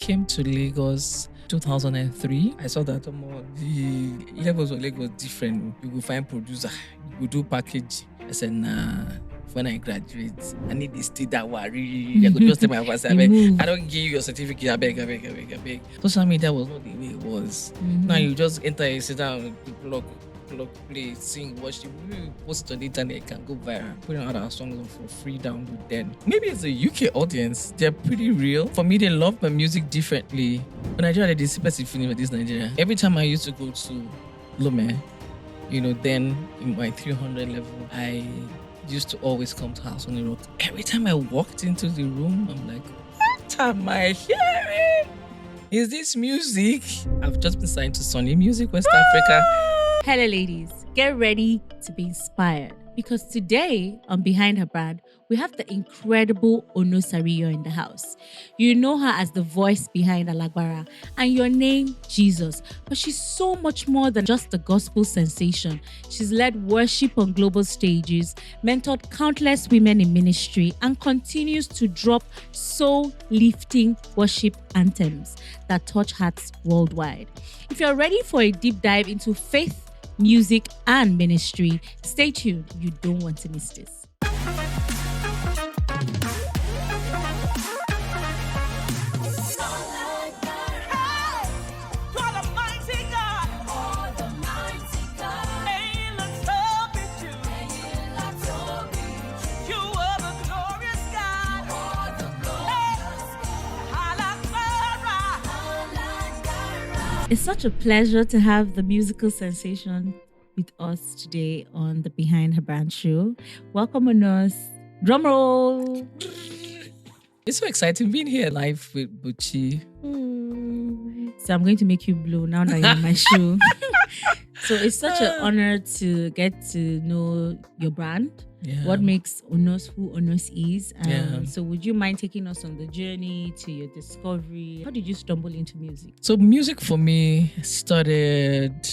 came to Lagos 2003. I saw that the levels of Lagos different. You will find producer, you will do package. I said, nah. When I graduate, I need this state that worry. I could just tell my boss, I don't give you your certificate. I beg. Social media was not the way it was. Now you just enter, sit down, plug, play, sing, worship. We post it on the internet, it can go viral. Putting out our songs for free download. Then maybe it's a UK audience. They're pretty real. For me, they love my music differently. When Nigeria, they see feeling with this Nigeria. Every time I used to go to Lome, then in my 300 level, I used to always come to House on the Rock. Every time I walked into the room, I'm like, what am I hearing? Is this music? I've just been signed to Sony Music West Africa. Hello ladies, get ready to be inspired because today on Behind Her Brand, we have the incredible Onos Ariyo in the house. You know her as the voice behind Alagbara and your name, Jesus. But she's so much more than just a gospel sensation. She's led worship on global stages, mentored countless women in ministry, and continues to drop soul-lifting worship anthems that touch hearts worldwide. If you're ready for a deep dive into faith, music, and ministry, stay tuned. You don't want to miss this. It's such a pleasure to have the musical sensation with us today on the Behind Her Brand show. Welcome, Onos. Drum roll. It's so exciting being here live with Buchi. So I'm going to make you blow now that you're on my show. So it's such an honor to get to know your brand. Yeah. What makes Onos who Onos is. So would you mind taking us on the journey to your discovery? How did you stumble into music? So music for me started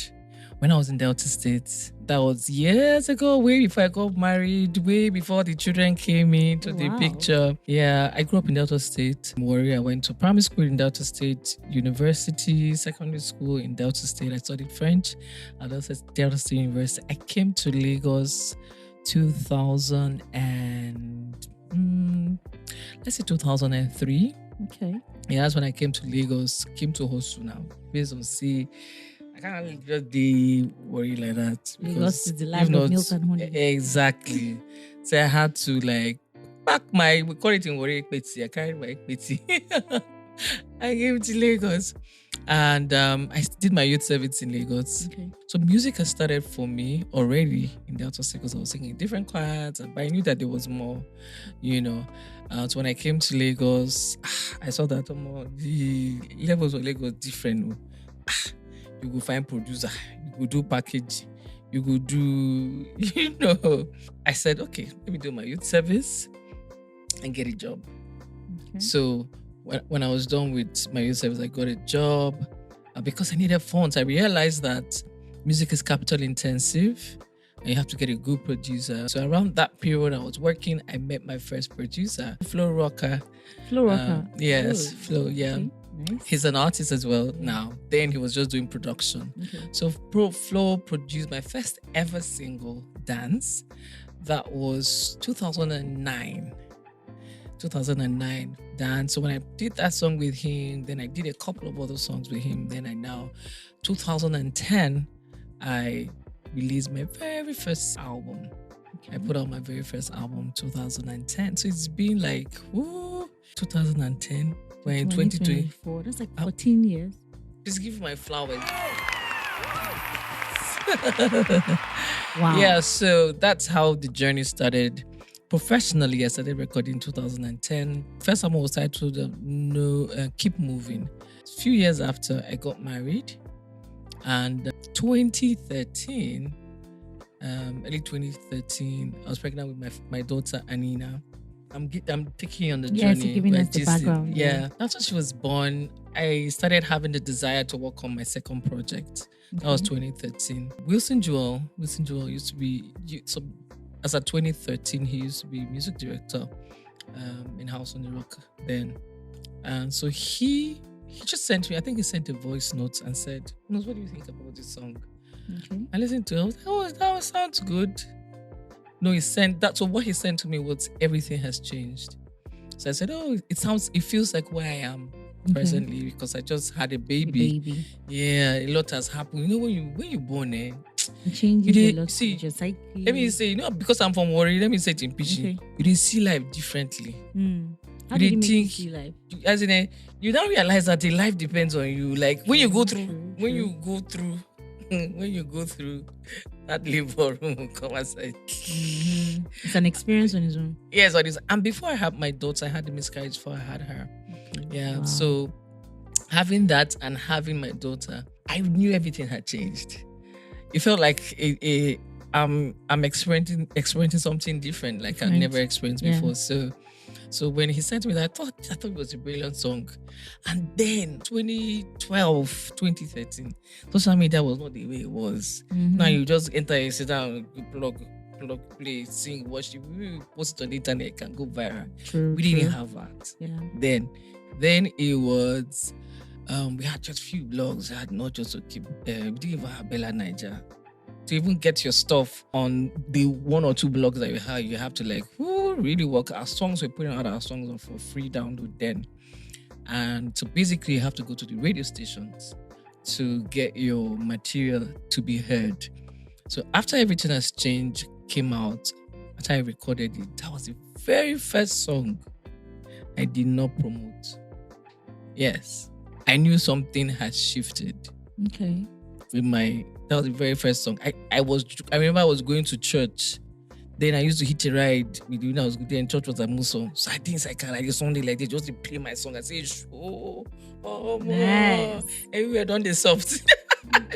when I was in Delta State. That was years ago, way before I got married, way before the children came into the picture. Yeah, I grew up in Delta State. I went to primary school in Delta State, university, secondary school in Delta State. I studied French at Delta State University. I came to Lagos 2003. Okay. Yeah, that's when I came to Lagos, came to Hosu now. Based on I can't just be worried like that. Lagos is the land of milk and honey. Exactly. So I had to pack we call it in Warri Ekpeti. I carried my Ekpeti. I came to Lagos. And I did my youth service in Lagos. Okay. So music has started for me already in Delta State because I was singing different choirs, but I knew that there was more, So when I came to Lagos, I saw that the levels of Lagos different. You will find producer, you will do package, you will do, I said, okay, let me do my youth service and get a job. Okay. So when I was done with my youth service, I got a job. Because I needed funds, I realized that music is capital intensive and you have to get a good producer. So around that period I was working, I met my first producer, Flo Rocker. Yes, Flo, yeah. Okay. Nice. He's an artist as well now. Then he was just doing production. Okay. So Flo produced my first ever single, Dance. That was 2009. Dance. So when I did that song with him, then I did a couple of other songs with him. Then 2010, I released my very first album. Okay. I put out my very first album 2010. So it's been 2010. We're in 2024. That's 14 years. Please give me my flowers. Wow. Yeah, so that's how the journey started. Professionally, I started recording in 2010. First album was titled Keep Moving. A few years after, I got married. And 2013, early 2013, I was pregnant with my daughter, Anina. I'm taking you on the journey. Yes, you're giving us the background. Yeah. After she was born, I started having the desire to work on my second project. Okay. That was 2013. Wilson Joel used to be... As at 2013, he used to be music director in House on the Rock then. And so he he just sent me, I think he sent a voice note and said, "Onos, what do you think about this song?" Okay. I listened to it. I was like, "Oh, that sounds good." No, he sent that. So what he sent to me was everything has changed. So I said, "Oh, it feels like where I am presently because I just had a baby. Yeah, a lot has happened. You know, when you born, It changes a lot. See, just like let me say, because I'm from Warri, let me say it in Pidgin. You didn't see life differently. How did you make you see life? As in, you don't realize that the life depends on you. Like when you go through, when you go through that labor room, come aside. It's an experience on its own. Yes, on its. And before I had my daughter, I had the miscarriage before I had her. Yeah, wow. So having that and having my daughter, I knew everything had changed. It felt like I'm experiencing something different, like I've never experienced before. So when he sent me that, I thought it was a brilliant song. And then 2012, 2013, social media was not the way it was. Now you just enter, sit down, plug, play, sing, watch it. We post it on the internet, it can go viral. We didn't have that. Yeah. Then it was, we had just few blogs. I had not just to keep, we didn't even have Bella Niger. To even get your stuff on the one or two blogs that you have to really work. Our songs, we're putting out our songs on for free download then. And so basically you have to go to the radio stations to get your material to be heard. So after Everything Has Changed came out, after I recorded it, that was the very first song I did not promote. Yes. I knew something had shifted. Okay. That was the very first song. I remember I was going to church. Then I used to hit a ride with you. I was there in church was a Muslim. So I think I can like Sunday like they just play my song. I say, nice. Everywhere done the soft.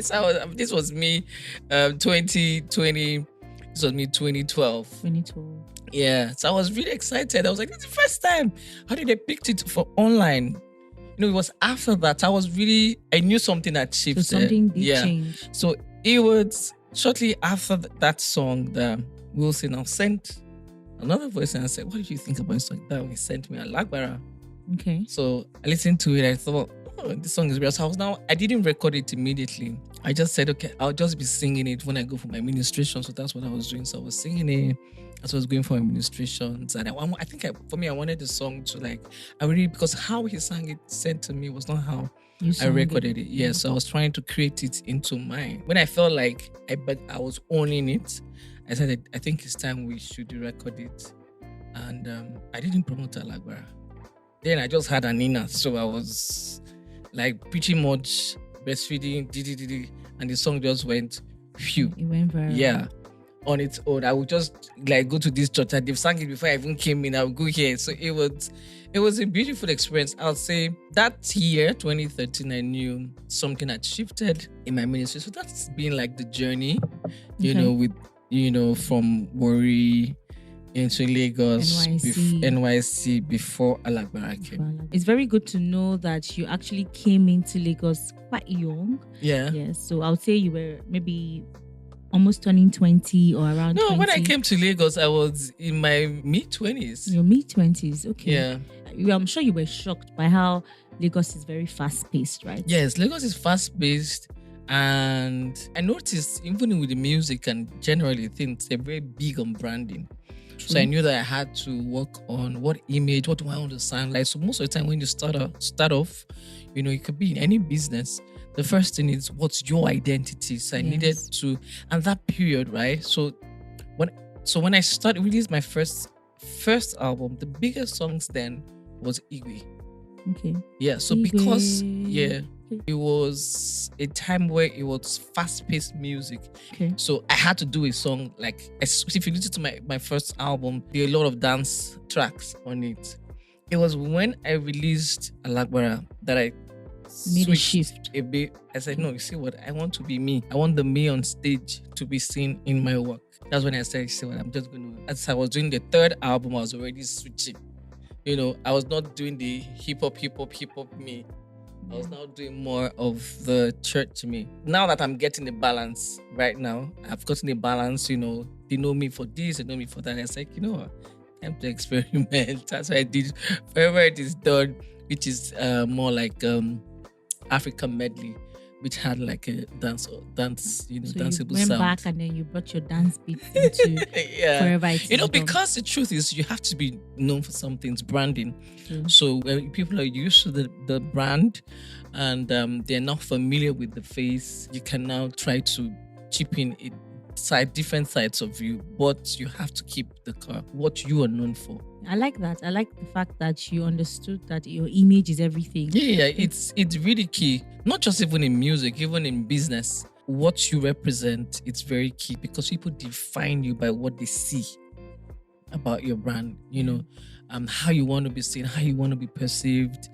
So this was me, 2020. This was me 2012. 2012. Yeah. So I was really excited. I was like, this is the first time. How did they pick it for online? It was after that I knew something had shifted. So something did change. So it was shortly after that song that Wilson now sent another voice and I said, what did you think about a song that? He sent me a Lagbara. Okay. So I listened to it. I thought, this song is real. So I didn't record it immediately. I just said, okay, I'll just be singing it when I go for my ministration. So that's what I was doing. So I was singing it as I was going for my ministrations. And I wanted the song to because how he sang it sent to me was not how I recorded it. Yeah, so I was trying to create it into mine. When I felt like I was owning it, I said, I think it's time we should record it. And I didn't promote Alagbara. Then I just had an inner, so I was pretty much breastfeeding, and the song just went, phew. It went viral. Yeah. On its own. I would just go to this church and they've sang it before I even came in. I would go here. So it was a beautiful experience. I'll say that year, 2013, I knew something had shifted in my ministry. So that's been the journey, from Warri into Lagos, NYC before Alagbara came. It's very good to know that you actually came into Lagos quite young. Yeah. Yes. So I would say you were maybe almost turning 20 or around 20. No, when I came to Lagos, I was in my mid-20s. Your mid-20s, okay. Yeah. I'm sure you were shocked by how Lagos is very fast-paced, right? Yes, Lagos is fast-paced. And I noticed, even with the music and generally things, they're very big on branding. True. So I knew that I had to work on what image, what do I want to sound like. So most of the time when you start off, it could be in any business. The first thing is, what's your identity? So I needed to, and that period, right? So when I released my first album, the biggest songs then was Igwe. Okay. Yeah. So Igwe. Because it was a time where it was fast-paced music. Okay. So I had to do a song if you listen to my first album, there are a lot of dance tracks on it. It was when I released Alagbara that I made a shift a bit. I said, no, you see what? I want to be me. I want the me on stage to be seen in my work. That's when I said, see what? I'm just going to. As I was doing the third album, I was already switching. I was not doing the hip hop me. I was now doing more of the church me. Now that I'm getting the balance right now, I've gotten the balance, they know me for this, they know me for that. I was like, time to experiment. That's what I did. Wherever it is done, which is more African medley, which had like a dance, So danceable you went sound. back and then you brought your dance beats into Yeah. Forever It Is Done. Because the truth is you have to be known for something. It's branding. True. So when people are used to the brand and they're not familiar with the face, you can now try to chip in different sides of you, but you have to keep what you are known for. I like that. I like the fact that you understood that your image is everything. Yeah, it's really key. Not just even in music, even in business. What you represent, it's very key because people define you by what they see about your brand, how you want to be seen, how you want to be perceived.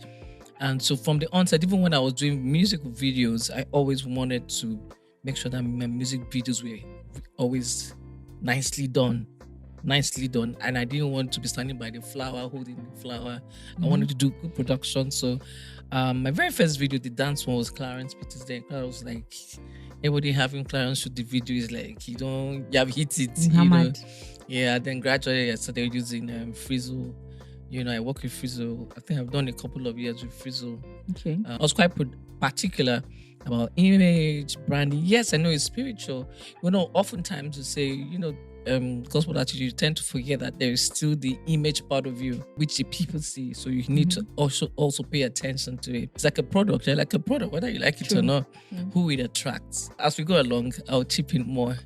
And so from the onset, even when I was doing music videos, I always wanted to make sure that my music videos were always nicely done. And I didn't want to be standing by the flower, holding the flower. I wanted to do good production. So my very first video, the dance one, was Clarence Peters. Then Clarence was like, everybody having Clarence shoot the video is like, you have hit it. Yeah, then gradually I started using Frizzle. I work with Frizzle. I think I've done a couple of years with Frizzle. Okay. I was quite particular about image, branding. Yes, I know it's spiritual. Oftentimes you say, gospel attitude, you tend to forget that there is still the image part of you, which the people see. So you need to also pay attention to it. It's like a product. You're like a product, whether you like it or not, who it attracts. As we go along, I'll chip in more.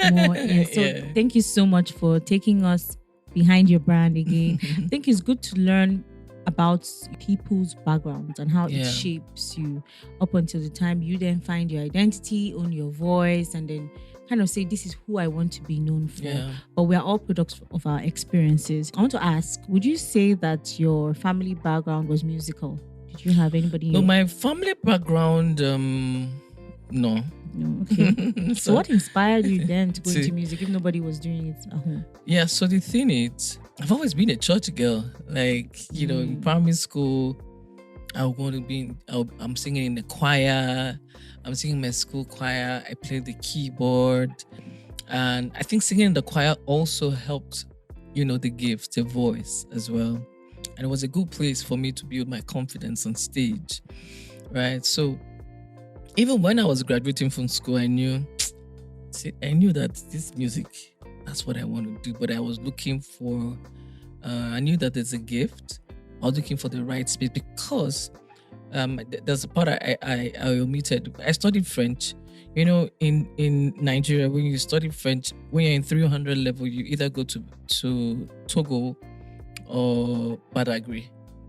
Yeah. So thank you so much for taking us behind your brand again. I think it's good to learn about people's backgrounds and how it shapes you up until the time you then find your identity, own your voice, and then kind of say, this is who I want to be known for. Yeah. But we're all products of our experiences. I want to ask, would you say that your family background was musical? Did you have anybody? No, my family background, no. No, okay. So what inspired you then to go into music if nobody was doing it at home? Yeah, so the thing is, I've always been a church girl. Like, in primary school, I'm singing in the choir. I'm singing my school choir. I played the keyboard. And I think singing in the choir also helped, the gift, the voice as well. And it was a good place for me to build my confidence on stage, right? So even when I was graduating from school, I knew that this music, that's what I want to do. But I was looking for, I knew that there's a gift. I was looking for the right space because there's a part I omitted. I studied French. In Nigeria, when you study French, when you're in 300 level, you either go to Togo or Badagry.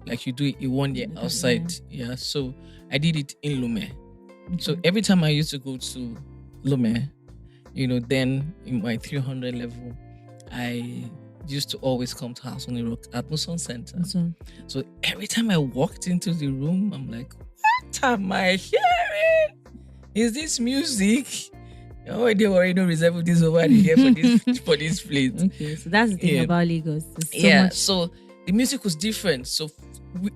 Like you do it in 1 year outside. Yeah. So I did it in Lomé. So every time I used to go to Lomé, then in my 300 level, I used to always come to House on the Rock at Muson Center. So every time I walked into the room, I'm like, what am I hearing? Is this music? Oh, they already know reserve this over here for this place. Okay, so that's the thing about Lagos. So the music was different. So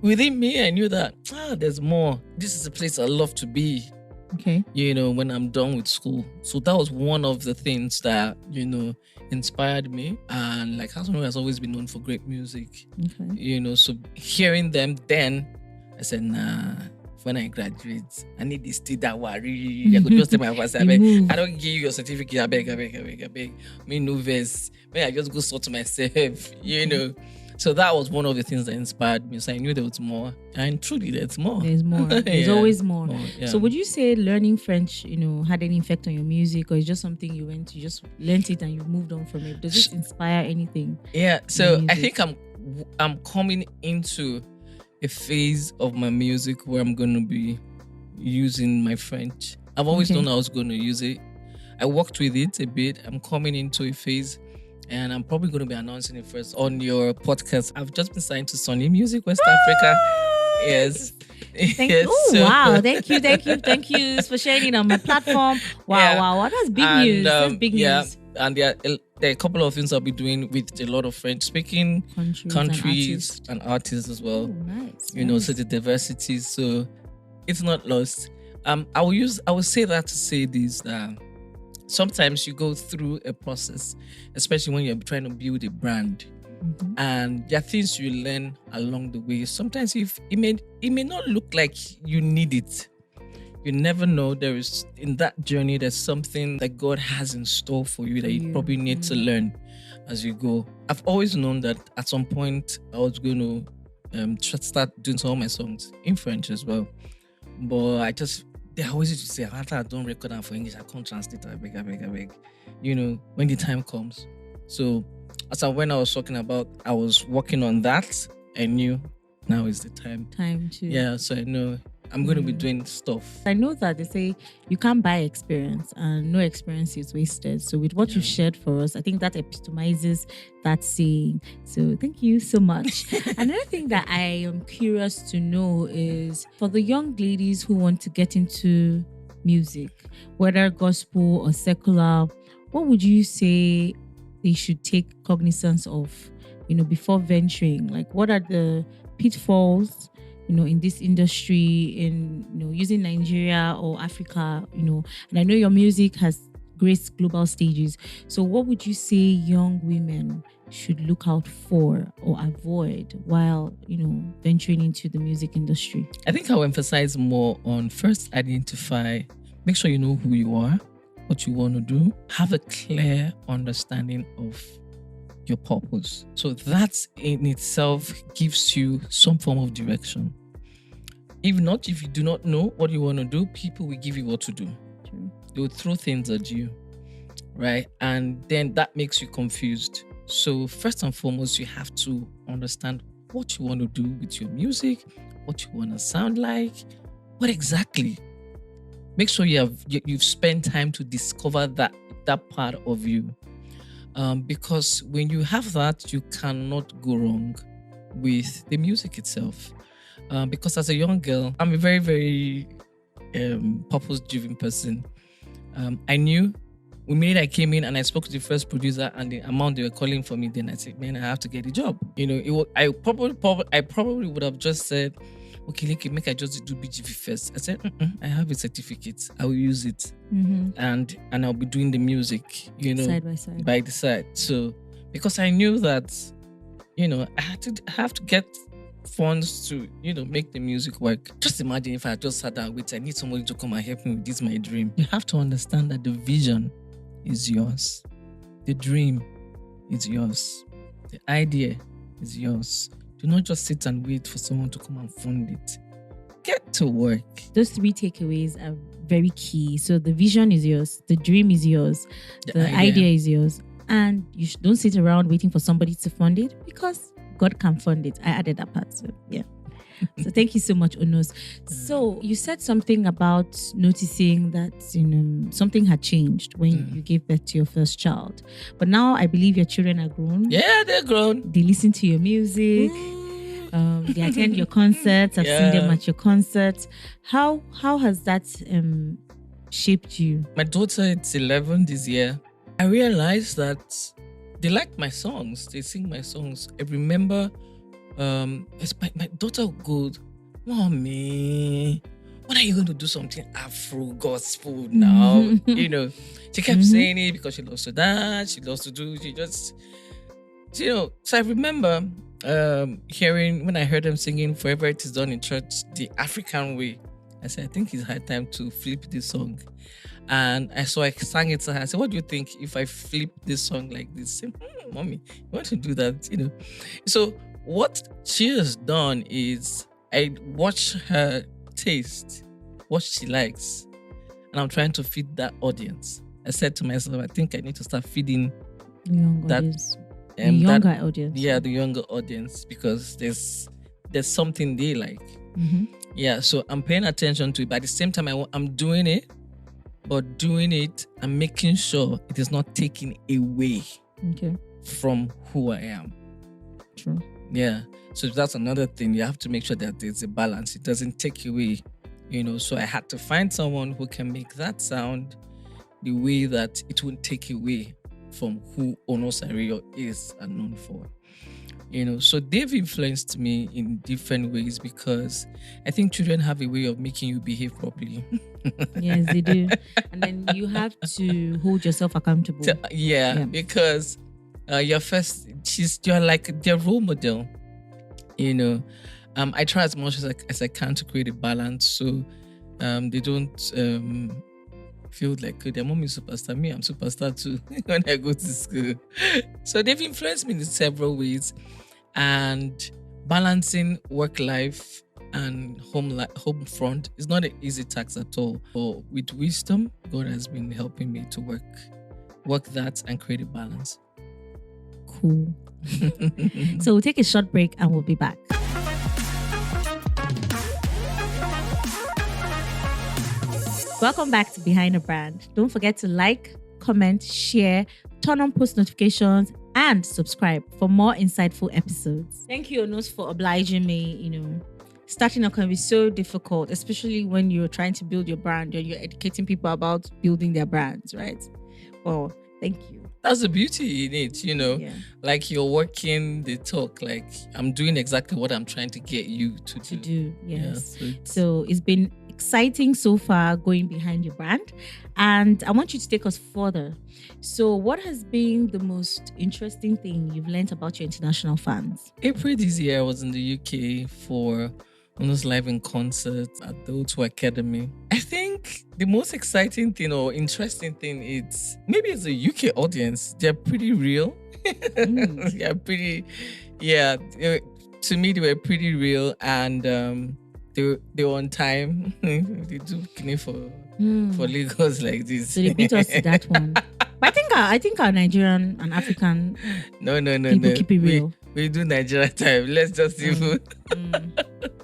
within me, I knew that there's more. This is a place I love to be. Okay. When I'm done with school. So that was one of the things that, inspired me. And like House has always been known for great music. Okay. So hearing them then, I said, nah, when I graduate, I need this thing that worry. I could just tell my voice, I don't give you your certificate, I beg. Me no verse. May I just go sort myself, So that was one of the things that inspired me. So I knew there was more. And truly, there's more. There's more. There's always more. So would you say learning French, had any effect on your music, or is just something you just learned it and you moved on from it? Does it inspire anything? Yeah. So I think I'm coming into a phase of my music where I'm going to be using my French. I've always known I was going to use it. I worked with it a bit. I'm coming into a phase. And I'm probably going to be announcing it first on your podcast. I've just been signed to Sony Music West Africa. Yes. Wow. Thank you for sharing it on my platform. Wow. That's big news. That's big news. And there are a couple of things I'll be doing with a lot of French-speaking countries and artists as well. Nice. So the diversity. So it's not lost. I will say that to say this, that sometimes you go through a process, especially when you're trying to build a brand, and there are things you learn along the way. Sometimes it may not look like you need it, You never know. There is in that journey, there's something that God has in store for you that you probably need to learn as you go. I've always known that at some point I was going to start doing some of my songs in French as well. But they always used to say, after I don't record them for English, I can't translate. I beg. When the time comes. So when I was talking about, I was working on that. I knew now is the time. Time to. Yeah, so I know I'm going to be doing stuff. I know that they say you can't buy experience and no experience is wasted. So with what you shared for us, I think that epitomizes that saying. So thank you so much. Another thing that I am curious to know is for the young ladies who want to get into music, whether gospel or secular, what would you say they should take cognizance of, before venturing? Like, what are the pitfalls, in this industry, in, using Nigeria or Africa, and I know your music has graced global stages. So what would you say young women should look out for or avoid while, venturing into the music industry? I think I'll emphasize more on first make sure you know who you are, what you want to do, have a clear understanding of your purpose. So that in itself gives you some form of direction. If you do not know what you want to do, people will give you what to do. True. They will throw things at you, right? And then that makes you confused. So first and foremost, you have to understand what you want to do with your music, what you want to sound like, what exactly. Make sure you've spent time to discover that part of you. Because when you have that, you cannot go wrong with the music itself. Because as a young girl, I'm a very, very purpose-driven person. I knew immediately I came in and I spoke to the first producer and the amount they were calling for me, then I said, man, I have to get the job. I probably would have just said, okay, make I just do BGV first. I said, I have a certificate. I will use it. Mm-hmm. And I'll be doing the music, side by side. By the side. So, because I knew that, I have to get funds to, make the music work. Just imagine if I just sat down and waited, I need somebody to come and help me with this, my dream. You have to understand that the vision is yours. The dream is yours. The idea is yours. Do not just sit and wait for someone to come and fund it. Get to work. Those 3 takeaways are very key. So the vision is yours. The dream is yours. The idea is yours. And you don't sit around waiting for somebody to fund it because God can fund it. I added that part. So, yeah. So thank you so much, Onos. So you said something about noticing that something had changed when you gave birth to your first child. But now I believe your children are grown. Yeah, they're grown. They listen to your music. They attend your concerts. I've seen them at your concerts. How has that shaped you? My daughter is 11 this year. I realized that they like my songs. They sing my songs. I remember my daughter would go, Mommy, when are you going to do something Afro gospel now? She kept saying it because she loves to dance, she loves to do, so I remember hearing, when I heard them singing Forever It Is Done in Church, the African way, I said, I think it's high time to flip this song. And I sang it to her. I said, what do you think if I flip this song like this? She said, Mommy, you want to do that? So what she has done is I watch her taste, what she likes, and I'm trying to feed that audience. I said to myself, I think I need to start feeding the younger audience. Yeah, the younger audience, because there's something they like. Mm-hmm. Yeah, so I'm paying attention to it, but at the same time, I'm doing it, but doing it and making sure it is not taken away from who I am. True. Yeah, so that's another thing. You have to make sure that there's a balance. It doesn't take away, So I had to find someone who can make that sound the way that it won't take away from who Onos Ariyo is and known for. So they've influenced me in different ways because I think children have a way of making you behave properly. Yes, they do. And then you have to hold yourself accountable. Because you're like their role model. I try as much as I can to create a balance. So They don't feel like their mom is superstar. Me, I'm superstar too when I go to school. So they've influenced me in several ways, and balancing work life and home front is not an easy task at all. But with wisdom, God has been helping me to work that and create a balance. Cool. So we'll take a short break and we'll be back. Welcome back to Behind a Brand. Don't forget to like, comment, share, turn on post notifications, and subscribe for more insightful episodes. Thank you, Onos, for obliging me. Starting out can be so difficult, especially when you're trying to build your brand and you're educating people about building their brands, right? Well, thank you. That's the beauty in it, like you're working the talk, like I'm doing exactly what I'm trying to get you to do. Yes. Yeah, so it's been exciting so far going behind your brand, and I want you to take us further. So what has been the most interesting thing you've learned about your international fans? April this year I was in the UK for Onos live in concert at the O2 Academy. I think the most exciting thing or interesting thing is maybe it's the UK audience. They're pretty real. They're pretty, to me they were pretty real, and they were on time. They do clean for Lagos like this. So they beat us to that one. But I think our Nigerian and African people keep it real. We do Nigeria time. Let's just even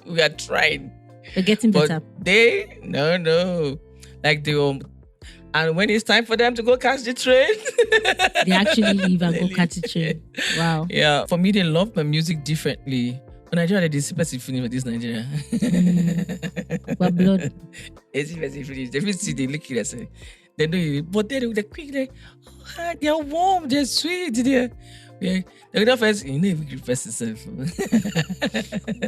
we are trying. They're getting better. But they no. Like they were, and when it's time for them to go catch the train, they actually leave and go catch the train. Wow. Yeah. For me, they love my music differently. For Nigeria, they see finish with this Nigeria. What blood? They see finish. They see they lick it. They know, but they're quick. They're warm. They're sweet. They're not first. You never repress yourself.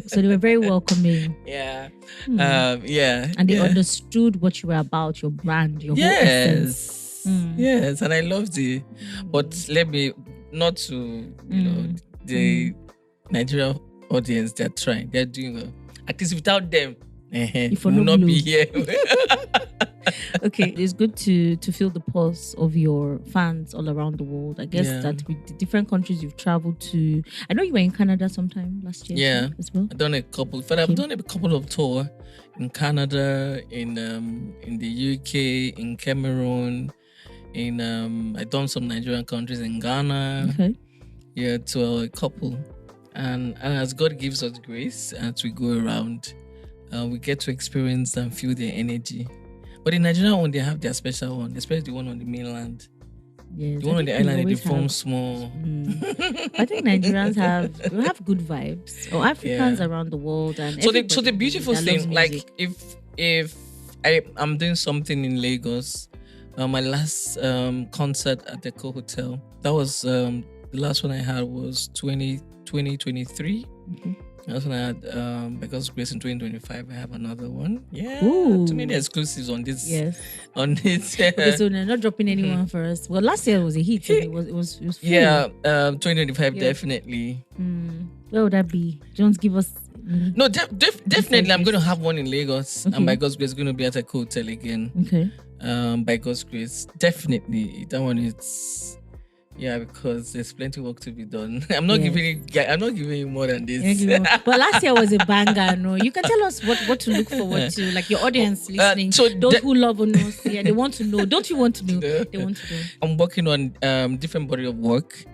So they were very welcoming. Yeah. And they understood what you were about, your brand, your whole essence. Yes, and I loved it. But let me not to the Nigerian audience. They're trying. They're doing well. At least without them, we will not be here. Okay, it's good to feel the pulse of your fans all around the world. I guess that with the different countries you've traveled to. I know you were in Canada sometime last year. Yeah, as well. I've done a couple. But I've done a couple of tours in Canada, in the UK, in Cameroon, I've done some Nigerian countries in Ghana. Okay. Yeah, to a couple, and as God gives us grace as we go around, we get to experience and feel their energy. But the Nigerian one, they have their special one, especially the one on the mainland. Yes, the one on the island, they form small. I think Nigerians have good vibes, or Africans around the world, and so the beautiful thing, like if I'm doing something in Lagos, my last concert at the Co Hotel, that was the last one I had was 2023. That's when I had because Grace in 2025 I have another one. Yeah. Ooh. Too many exclusives on this. Yes. On this. Okay, so they're not dropping anyone for us. Well, last year was a hit. It was full. Yeah. 2025 definitely. Where would that be? Don't give us. No, definitely. I'm going to have one in Lagos, and by God's grace, going to be at a hotel again. Okay. By God's grace, definitely that one is. Yeah, because there's plenty of work to be done. I'm not giving you more than this. But last year was a banger. No, you can tell us what to look forward to, like your audience listening. Those who love Onos, they want to know. Don't you want to know? They want to know. I'm working on different body of work,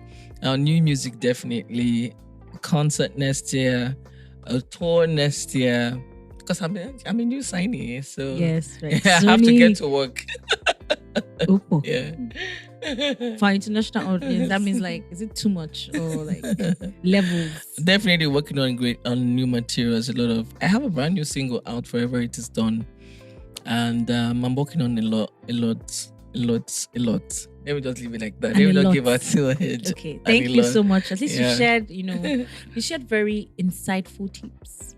new music definitely, concert next year, a tour next year. Because I'm a new signee, so yes, right. I have to get to work. Yeah. For international audience, that means like, is it too much or like levels? Definitely working on new materials. I have a brand new single out, Forever It Is Done, and I'm working on a lot. Let me just leave it like that. Let me not give her too much. Okay, thank you so much. At least you shared, you shared very insightful tips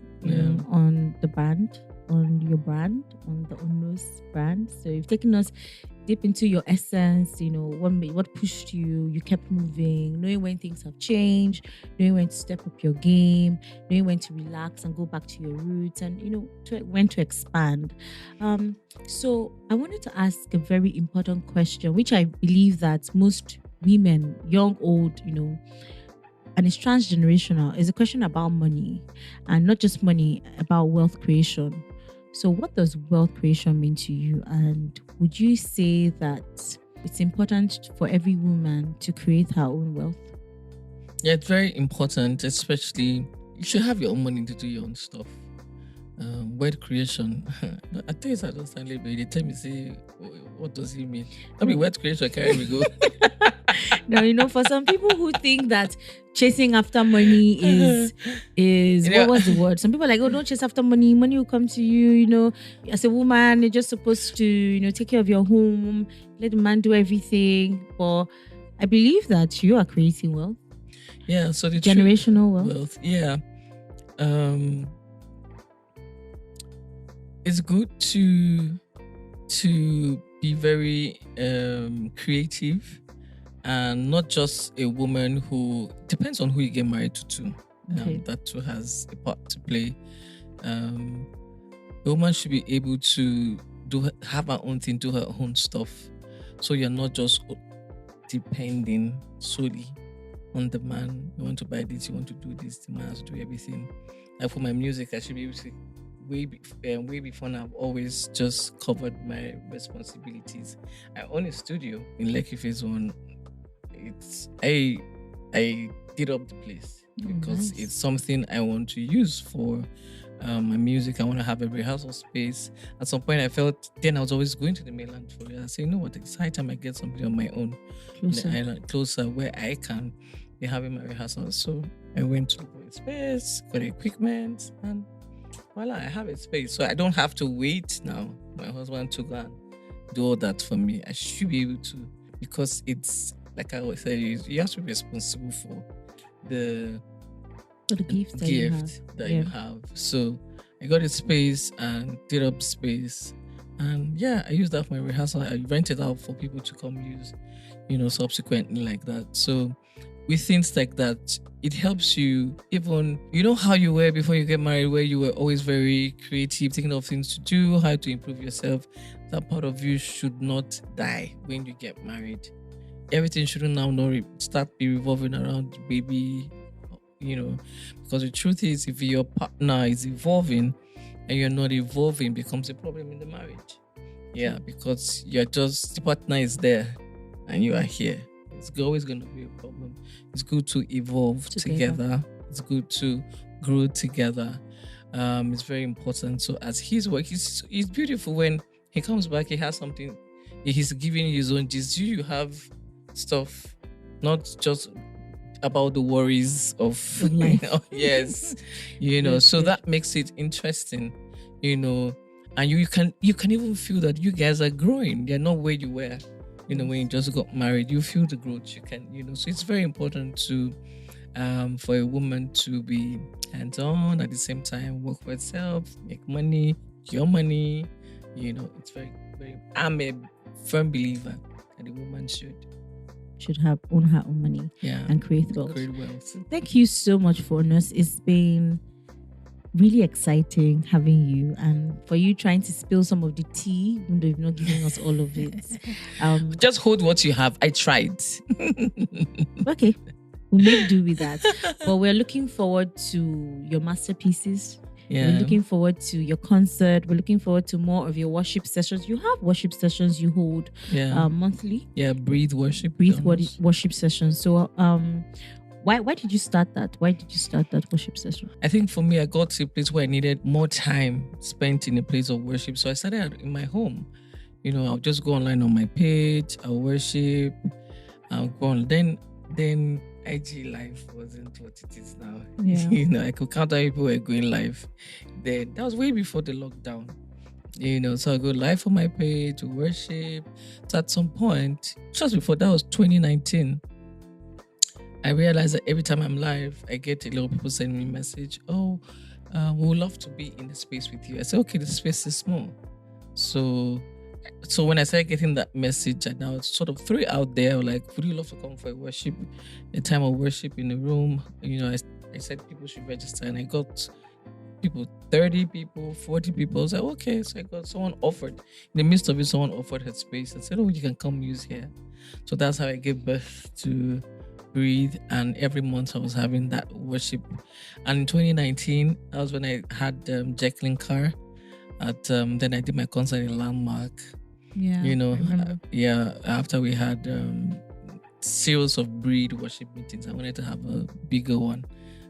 on the brand, on your brand, on the Onos brand. So you've taken us deep into your essence, what pushed you, you kept moving, knowing when things have changed, knowing when to step up your game, knowing when to relax and go back to your roots, and when to expand. So I wanted to ask a very important question, which I believe that most women, young, old, and it's transgenerational, is a question about money, and not just money, about wealth creation. So what does wealth creation mean to you? And would you say that it's important for every woman to create her own wealth? Yeah, it's very important, especially you should have your own money to do your own stuff. Wealth creation. I think it's understandable, but they tell me, say, what does it mean? I mean, wealth creation, carry me go. No, for some people who think that chasing after money is what was the word? Some people are like, oh, don't chase after money. Money will come to you. As a woman, you're just supposed to, take care of your home, let the man do everything. But I believe that you are creating wealth. Yeah, so the generational wealth. Yeah. It's good to be very creative, and not just a woman who depends on who you get married to. Okay. That too has a part to play. A woman should be able to have her own thing, do her own stuff, so you're not just depending solely on the man. You want to buy this, you want to do this, the man has to do everything. Like for my music, I should be able to way before now. I've always just covered my responsibilities. I own a studio in Lekki Phase 1. I did up the place because nice. It's something I want to use for my music. I want to have a rehearsal space. At some point, I felt then I was always going to the mainland for it. I say, you know what? It's high time I get something on my own, closer where I can be having my rehearsals. So I went to the space, got equipment, and voila, I have a space. So I don't have to wait now. My husband to go and do all that for me. I should be able to, because it's like I always say, you have to be responsible for the gift that you have. So I got a space and did up space, and I used that for my rehearsal. I rented out for people to come use, subsequently like that. So with things like that, it helps you. Even how you were before you get married, where you were always very creative, thinking of things to do, how to improve yourself. That part of you should not die when you get married. Everything shouldn't now start be revolving around baby, because the truth is, if your partner is evolving and you're not evolving, becomes a problem in the marriage. Yeah, because the partner is there and you are here. It's always going to be a problem. It's good to evolve together. It's good to grow together. It's very important. So as his work, it's beautiful when he comes back, he has something, he's giving his own gist. You have stuff, not just about the worries of life. Yes, so that makes it interesting, and you can even feel that you guys are growing. You're not where you were, when you just got married. You feel the growth. You can, so it's very important to for a woman to be hands-on, at the same time work for herself, make money, your money. It's very, very. I'm a firm believer that a woman should own her own money and create wealth. Thank you so much for Onos. It's been really exciting having you, and for you trying to spill some of the tea, even though you've not given us all of it. Just hold what you have. I tried. Okay, we'll make do with that. But we're looking forward to your masterpieces. Yeah. We're looking forward to your concert. We're looking forward to more of your worship sessions. You have worship sessions you hold monthly. Yeah, breathe worship sessions. So why did you start that? Why did you start that worship session? I think for me, I got to a place where I needed more time spent in a place of worship. So I started in my home. I'll just go online on my page, I'll worship, I'll go on. Then IG live wasn't what it is now. Yeah. I could count how people were going live. Then that was way before the lockdown. So I go live on my page to worship. So at some point, just before that was 2019, I realized that every time I'm live, I get a lot of people sending me a message. Oh, we would love to be in the space with you. I said, okay, the space is small. So So when I started getting that message, I now sort of threw it out there, like, would you love to come for a time of worship in the room? I said people should register, and I got people, 30 people, 40 people. I was like, okay. So I got someone offered. In the midst of it, someone offered her space and said, oh, you can come use here. So that's how I gave birth to Breathe. And every month I was having that worship. And in 2019, that was when I had Jacqueline Carr. Then I did my concert in Landmark. Yeah. I remember. After we had series of Breathe worship meetings, I wanted to have a bigger one.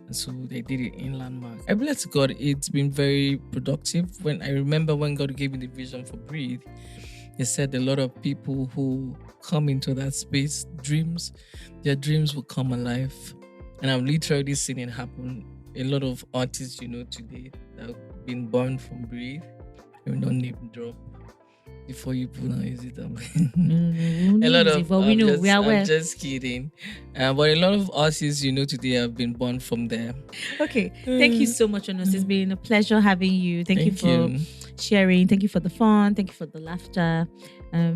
And so they did it in Landmark. I bless God, it's been very productive. When I remember when God gave me the vision for Breathe, He said a lot of people who come into that space, their dreams will come alive. And I've literally seen it happen. A lot of artists, today that have been born from Breathe, no name drop. Before you pronounce it, a lot of. But we know we are aware. I'm just kidding, but a lot of artists, today have been born from there. Okay, thank you so much, Onos. It's been a pleasure having you. Thank you for sharing. Thank you for the fun. Thank you for the laughter.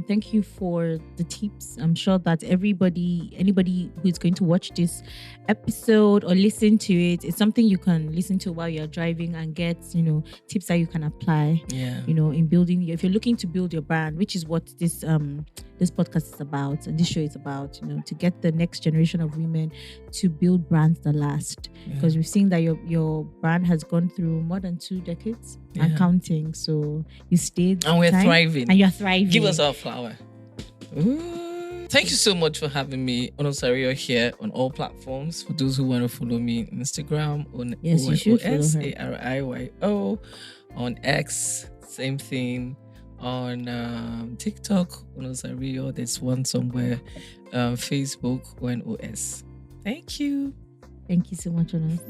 Thank you for the tips. I'm sure that anybody who's going to watch this episode or listen to it, it's something you can listen to while you're driving and get, tips that you can apply. Yeah. In building. If you're looking to build your brand, which is what this podcast is about, and this show is about, to get the next generation of women to build brands that last. Because we've seen that your brand has gone through more than 2 decades and counting. So you stayed, and we're thriving, and you're thriving. Give us our flower. Ooh. Thank you so much for having me, Onos Ariyo, here on all platforms. For those who want to follow me on Instagram, on you should follow her. ONOSARIYO, on X, same thing. On TikTok, Onos Ariyo, there's one somewhere. Facebook, ONOS. Thank you. Thank you so much, Onos.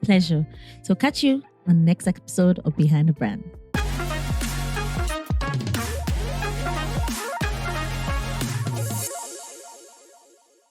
Pleasure. So catch you on the next episode of Behind the Brand.